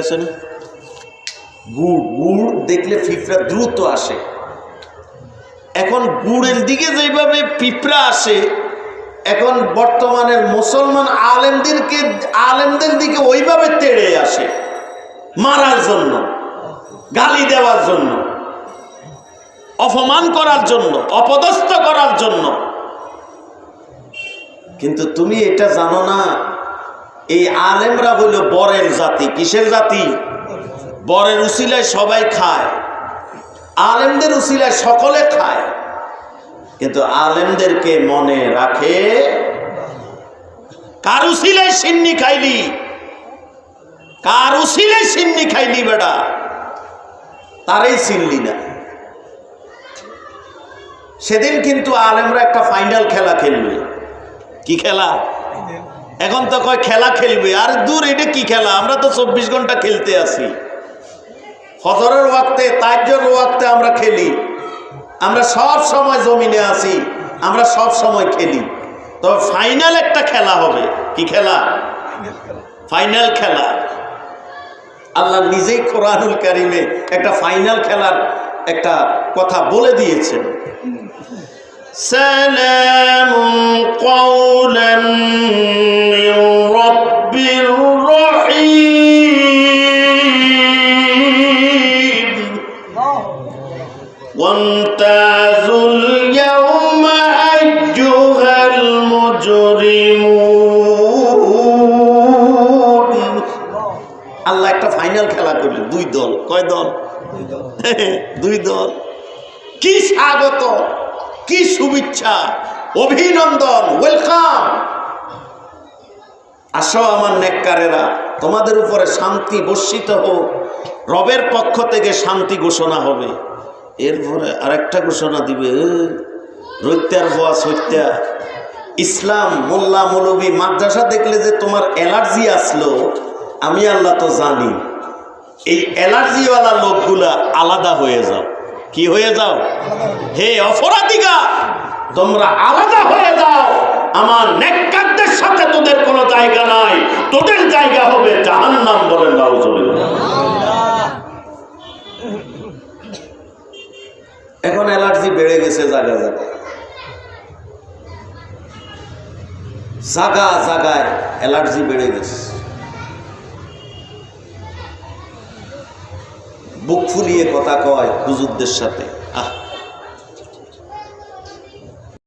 আছে না, গুড় গুড় দেখলে পিঁপড়া দ্রুত আসে। এখন গুড়ের দিকে যেভাবে পিঁপড়া আসে, এখন বর্তমানের মুসলমান আলেমদের দিকে ওইভাবে তেড়ে আসে, মারার জন্য, গালি দেওয়ার জন্য, অপমান করার জন্য, অপদস্থ করার জন্য। কিন্তু তুমি এটা জানো না, এই আলেমরা হইল বরের জাতি। কিসের জাতি? বরের উসিলায় সবাই খায়, আলেমদের উসিলায় সকলে খায়, কিন্তু আলেমদেরকে মনে রাখে। কার উসিলায় সিন্নি খাইলি, কার উসিলায় সিন্নি খাইলি বেটা, তারই চিনলি না। সেদিন কিন্তু আলেমরা একটা ফাইনাল খেলা খেলবে। কি খেলা? এখন তো কয় খেলা খেলবে, আর দূর, এটা কি খেলা? আমরা তো 24 ঘন্টা খেলতে আছি। ফজরের ওয়াক্তে, তাহাজ্জুদের ওয়াক্তে আমরা খেলি, আমরা সব সময় জমিনে আছি, আমরা সব সময় খেলি। তবে ফাইনাল একটা খেলা হবে। কি খেলা? ফাইনাল খেলা। আল্লাহ নিজেই কোরআনুল কারীমে একটা ফাইনাল খেলার একটা কথা বলে দিয়েছেন। সালামুন কাওলান মির রাব্বির রহিম ওয়ামতাজুল ইয়াওমা আইয়ুহাল মুজরিমুন। আল্লাহ একটা ফাইনাল খেলা করলেন, দুই দল। কয় দল? দুই দল। কি স্বাগত, কি শুভেচ্ছা, অভিনন্দন, ওয়েলকাম। আসো আমার নেককারেরা, তোমাদের উপরে শান্তি বর্ষিত হোক, রবের পক্ষ থেকে শান্তি ঘোষণা হবে। এরপরে আরেকটা ঘোষণা দিবে, রৈত্যার ভুয়া সত্যা। ইসলাম মোল্লা মৌলবী মাদ্রাসা দেখলে যে তোমার অ্যালার্জি আসলো, আমি আল্লাহ তো জানি। এই অ্যালার্জিওয়ালা লোকগুলা আলাদা হয়ে যাও। কি হয়ে যাও? হে অপরাধীরা, তোমরা আলাদা হয়ে যাও। আমার নেককারদের সাথে তোদের কোনো জায়গা নাই, তোদের জায়গা হবে জাহান্নাম। বলেন নাউজুবিল্লাহ। এখন অ্যালার্জি বেড়ে গেছে জায়গা জায়গায়, জায়গায় অ্যালার্জি বেড়ে গেছে। বুক ফুলিয়ে কথা কয় হুজুরদের সাথে।